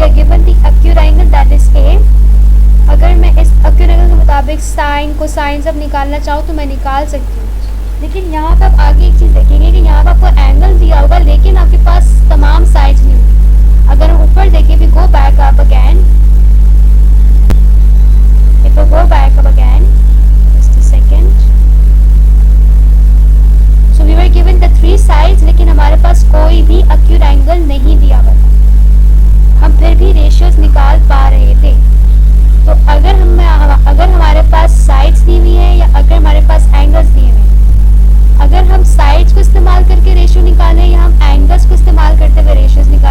are given the acute angle that is A, अगर मैं इस acute angle के मुताबिक साइन कोसाइन सब निकालना चाहूँ तो मैं निकाल सकती हूँ। लेकिन यहाँ पर आप आगे एक चीज़ देखेंगे कि यहाँ पर आपको एंगल दिया होगा लेकिन आपके पास तमाम साइड्स नहीं होंगी। अगर हम ऊपर देखें, we go back up again, if we go back up again, just a second, so we were given the 3 sides लेकिन हमारे पास कोई भी acute angle नहीं दिया हुआ था, हम फिर भी रेशियोज निकाल पा रहे थे। तो अगर हमारे पास साइड्स दी हुई है या अगर हमारे पास एंगल्स दिए हुए हैं, अगर हम साइड्स को इस्तेमाल करके रेशियो निकालें या हम एंगल्स को इस्तेमाल करते हुए रेशियोज निकालें,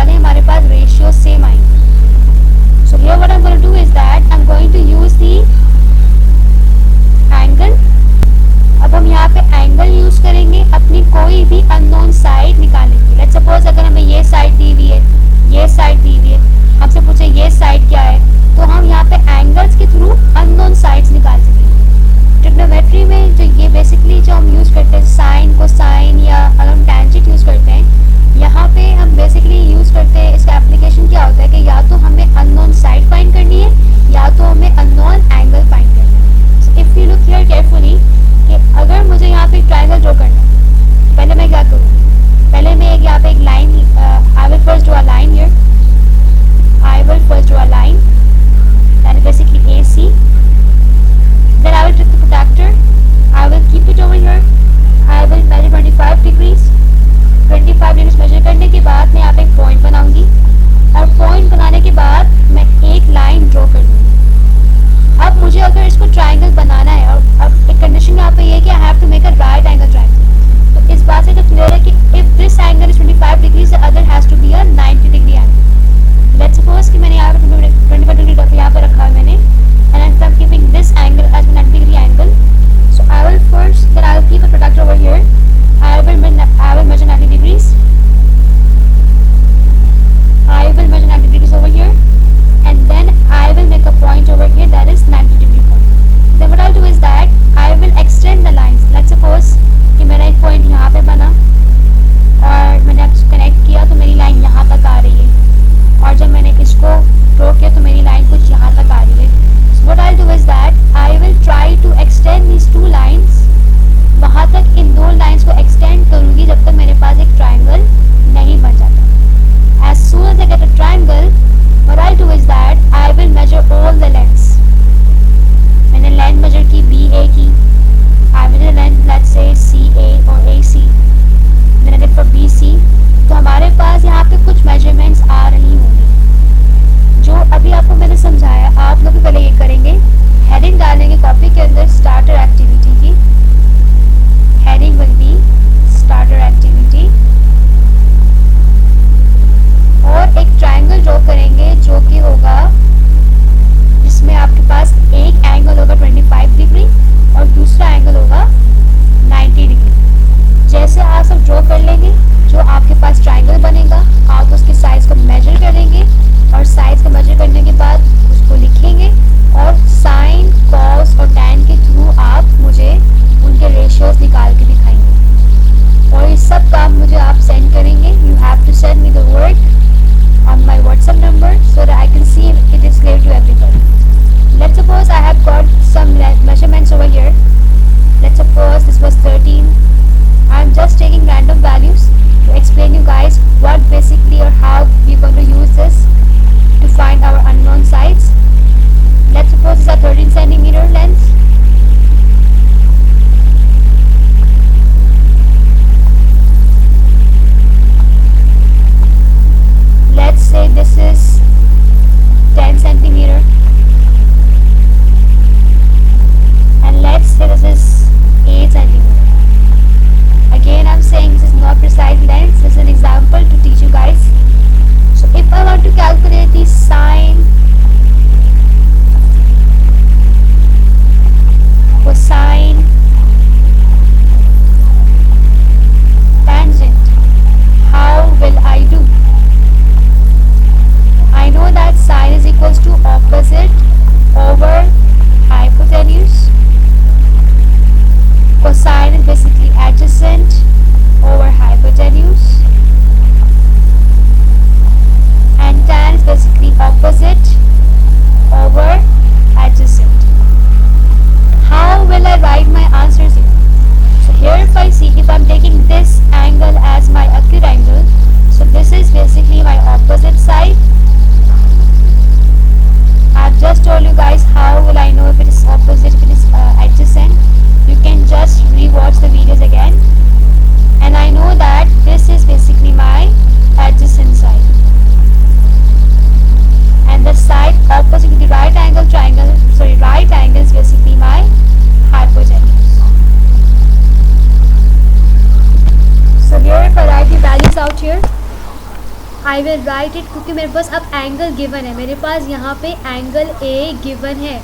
आई विल राइट इट, क्योंकि मेरे पास अब एंगल गिवन है, मेरे पास यहाँ पे एंगल ए गिवन है.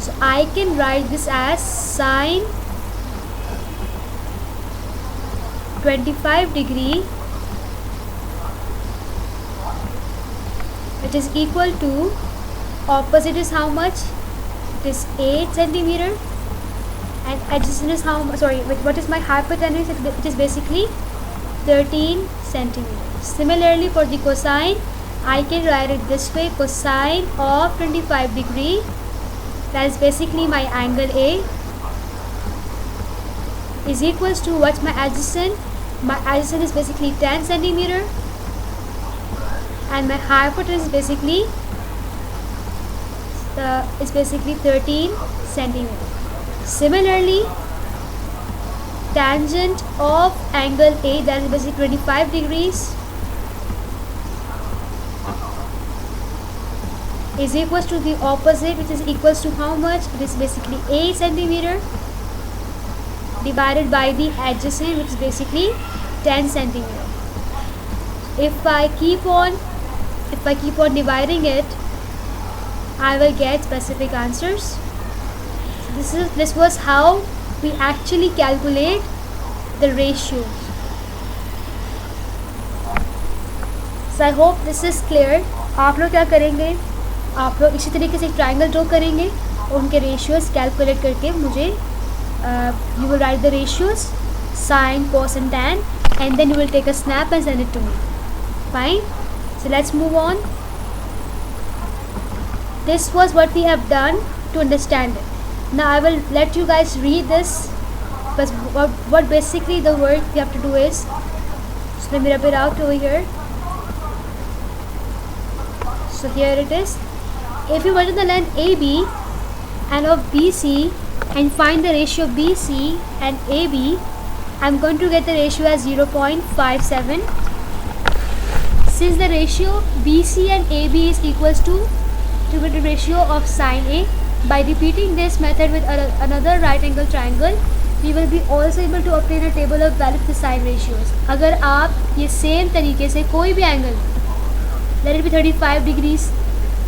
So I can write this as sine 25 degree, it is equal to, opposite is how much? It is 8 centimeter, and adjacent is how much? Sorry, what is my hypotenuse? It is basically 13 centimeter. Similarly, for the cosine, I can write it this way: cosine of 25 degree, that is basically my angle A, is equals to, what's my adjacent? My adjacent is basically 10 centimeter, and my hypotenuse is basically 13 centimeter. Similarly, tangent of angle A, that is basically 25 degrees, is equals to the opposite, which is equals to how much? It is basically 8 centimeter divided by the adjacent, which is basically 10 centimeter. If I keep on dividing it, I will get specific answers. This was how we actually calculate the ratios. So I hope this is clear. आप लोग क्या करेंगे, आप लोग इसी तरीके से एक ट्राइंगल ड्रॉ करेंगे और उनके रेशियोज कैलकुलेट करके मुझे you will write the ratios, sine, cos and tan, and then you will take a snap and send it to me. Fine. So let's move on. This was what we have done to understand it. Now I will let you guys read this, but what basically the work you have to do is, so let me rub it out over here. So here it is. If you measure the length AB and of BC and find the ratio BC and AB, I'm going to get the ratio as 0.57. Since the ratio BC and AB is equals to the ratio of sine A, by repeating this method with another right angle triangle, we will be also able to obtain a table of value of the sine ratios. अगर आप ये same तरीके से कोई भी angle, let it be 35 degrees,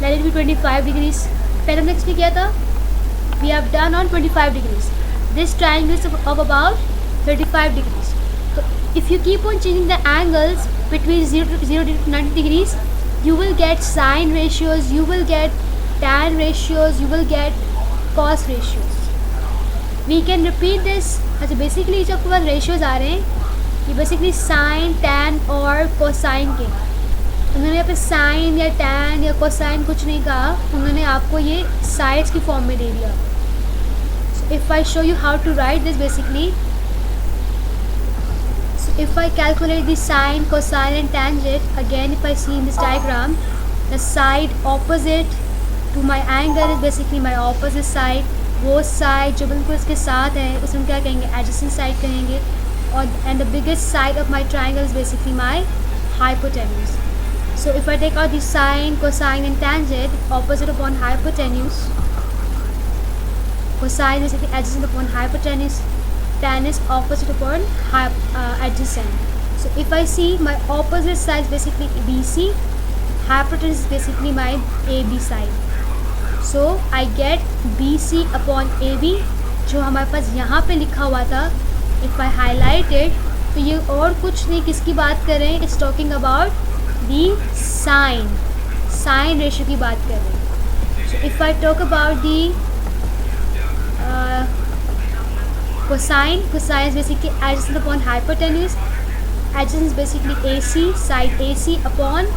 let it be 25 degrees, पहले हमने explain किया था, we have done on 25 degrees. This triangle is of about 35 degrees. So if you keep on changing the angles between 0 to 90 degrees, you will get sine ratios, you will get tan ratios, you will get cos ratios. We can repeat this. अच्छा basically जो आपके पास ratios आ रहे हैं, ये basically sine, tan और cosine के, उन्होंने यहाँ पे साइन या tan या cosine कुछ नहीं कहा, उन्होंने आपको ये sides की फॉर्म में दे दिया. So if I show you how to write this, basically, so if I calculate the sine, cosine and tangent, again if I see in this diagram, the side opposite to my angle is basically my opposite side. वो side जो बिल्कुल इसके साथ है उसमें क्या कहेंगे, adjacent side कहेंगे, और and the biggest side of my triangle is basically my hypotenuse. So if I take out the sine, cosine and tangent, opposite upon hypotenuse, cosine is basically adjacent upon hypotenuse, tan is opposite upon adjacent. So if I see my opposite side is basically BC, hypotenuse is basically my AB side. So I get BC upon AB, जो हमारे पास यहाँ पे लिखा हुआ था. If I highlight it, तो ये और कुछ नहीं, किसकी बात कर रहे हैं, it's talking about the sine ratio की बात कर रहे हैं. So if I talk about the cosine is basically adjacent upon hypotenuse, adjacent is basically AC, side AC upon